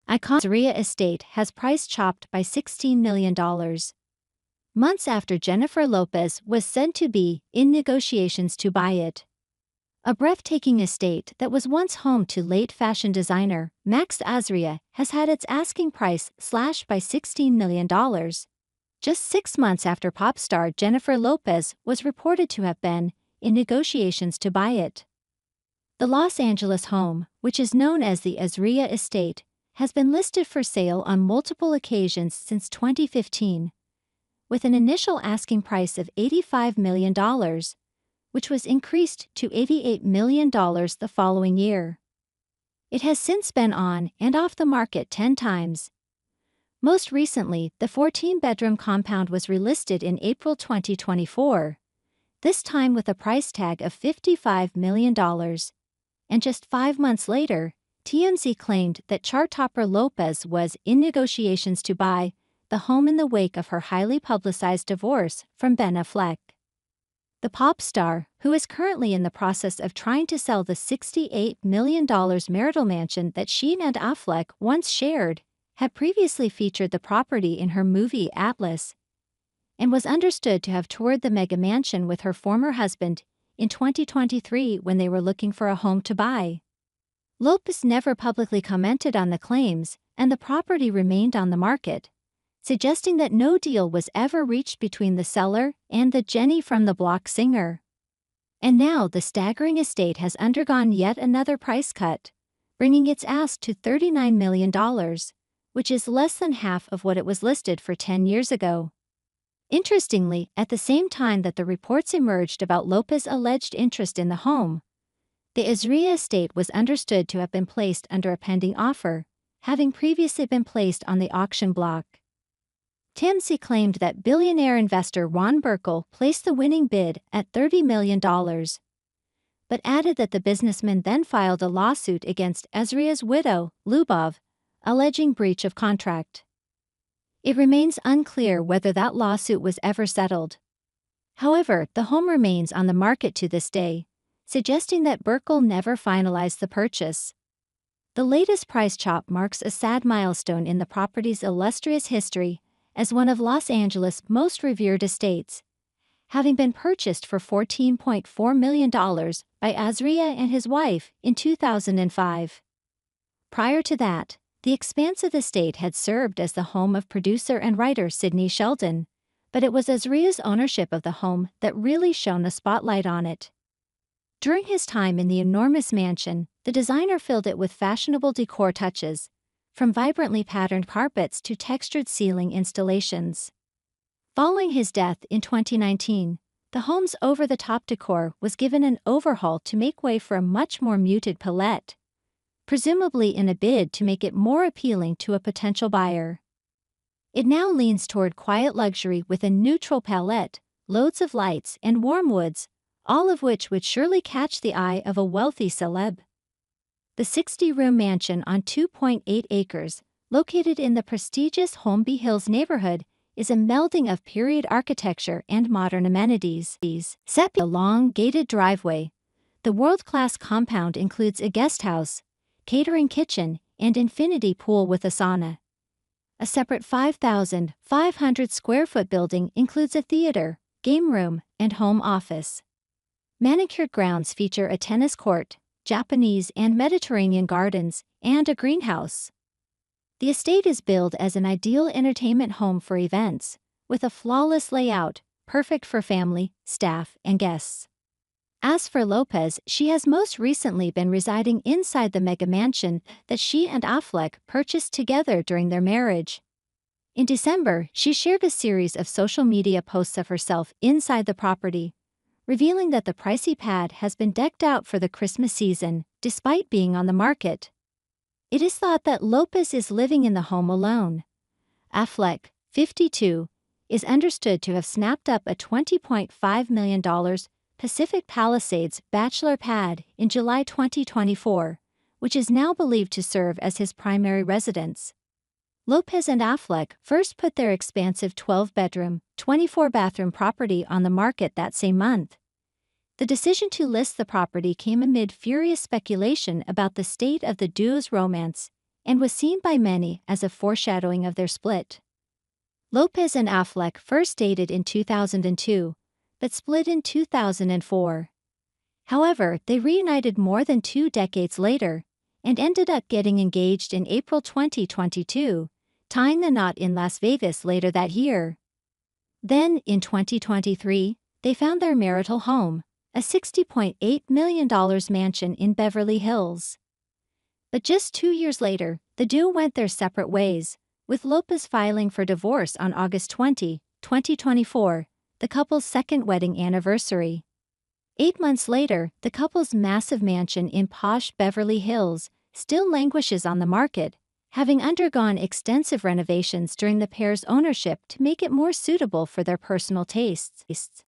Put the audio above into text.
Azria Estate has price chopped by $16 million. Months after Jennifer Lopez was said to be in negotiations to buy it. A breathtaking estate that was once home to late fashion designer Max Azria has had its asking price slashed by $16 million. Just 6 months after pop star Jennifer Lopez was reported to have been in negotiations to buy it. The Los Angeles home, which is known as the Azria Estate, has been listed for sale on multiple occasions since 2015, with an initial asking price of $85 million, which was increased to $88 million the following year. It has since been on and off the market 10 times. Most recently, the 14-bedroom compound was relisted in April 2024, this time with a price tag of $55 million. And just 5 months later, TMZ claimed that chart topper Lopez was in negotiations to buy the home in the wake of her highly publicized divorce from Ben Affleck. The pop star, who is currently in the process of trying to sell the $68 million marital mansion that she and Affleck once shared, had previously featured the property in her movie Atlas, and was understood to have toured the mega mansion with her former husband in 2023 when they were looking for a home to buy. Lopez never publicly commented on the claims, and the property remained on the market, suggesting that no deal was ever reached between the seller and the Jenny from the Block singer. And now the staggering estate has undergone yet another price cut, bringing its ask to $39 million, which is less than half of what it was listed for 10 years ago. Interestingly, at the same time that the reports emerged about Lopez's alleged interest in the home, the Azria Estate was understood to have been placed under a pending offer, having previously been placed on the auction block. TMZ claimed that billionaire investor Ron Burkle placed the winning bid at $30 million, but added that the businessman then filed a lawsuit against Azria's widow, Lubov, alleging breach of contract. It remains unclear whether that lawsuit was ever settled. However, the home remains on the market to this day, suggesting that Burkle never finalized the purchase. The latest price chop marks a sad milestone in the property's illustrious history as one of Los Angeles' most revered estates, having been purchased for $14.4 million by Azria and his wife in 2005. Prior to that, the expansive estate had served as the home of producer and writer Sidney Sheldon, but it was Azria's ownership of the home that really shone a spotlight on it. During his time in the enormous mansion, the designer filled it with fashionable decor touches, from vibrantly patterned carpets to textured ceiling installations. Following his death in 2019, the home's over-the-top decor was given an overhaul to make way for a much more muted palette, presumably in a bid to make it more appealing to a potential buyer. It now leans toward quiet luxury with a neutral palette, loads of lights and warm woods, all of which would surely catch the eye of a wealthy celeb. The 60-room mansion on 2.8 acres, located in the prestigious Holmby Hills neighborhood, is a melding of period architecture and modern amenities. Set a long, gated driveway, the world-class compound includes a guest house, catering kitchen, and infinity pool with a sauna. A separate 5,500 square foot building includes a theater, game room, and home office. Manicured grounds feature a tennis court, Japanese and Mediterranean gardens, and a greenhouse. The estate is billed as an ideal entertainment home for events, with a flawless layout, perfect for family, staff, and guests. As for Lopez, she has most recently been residing inside the mega mansion that she and Affleck purchased together during their marriage. In December, she shared a series of social media posts of herself inside the property, revealing that the pricey pad has been decked out for the Christmas season, despite being on the market. It is thought that Lopez is living in the home alone. Affleck, 52, is understood to have snapped up a $20.5 million Pacific Palisades bachelor pad in July 2024, which is now believed to serve as his primary residence. Lopez and Affleck first put their expansive 12-bedroom, 24-bathroom property on the market that same month. The decision to list the property came amid furious speculation about the state of the duo's romance and was seen by many as a foreshadowing of their split. Lopez and Affleck first dated in 2002, but split in 2004. However, they reunited more than 2 decades later and ended up getting engaged in April 2022, tying the knot in Las Vegas later that year. Then, in 2023, they found their marital home, a $60.8 million mansion in Beverly Hills. But just 2 years later, the duo went their separate ways, with Lopez filing for divorce on August 20, 2024, the couple's second wedding anniversary. 8 months later, the couple's massive mansion in posh Beverly Hills still languishes on the market, having undergone extensive renovations during the pair's ownership to make it more suitable for their personal tastes.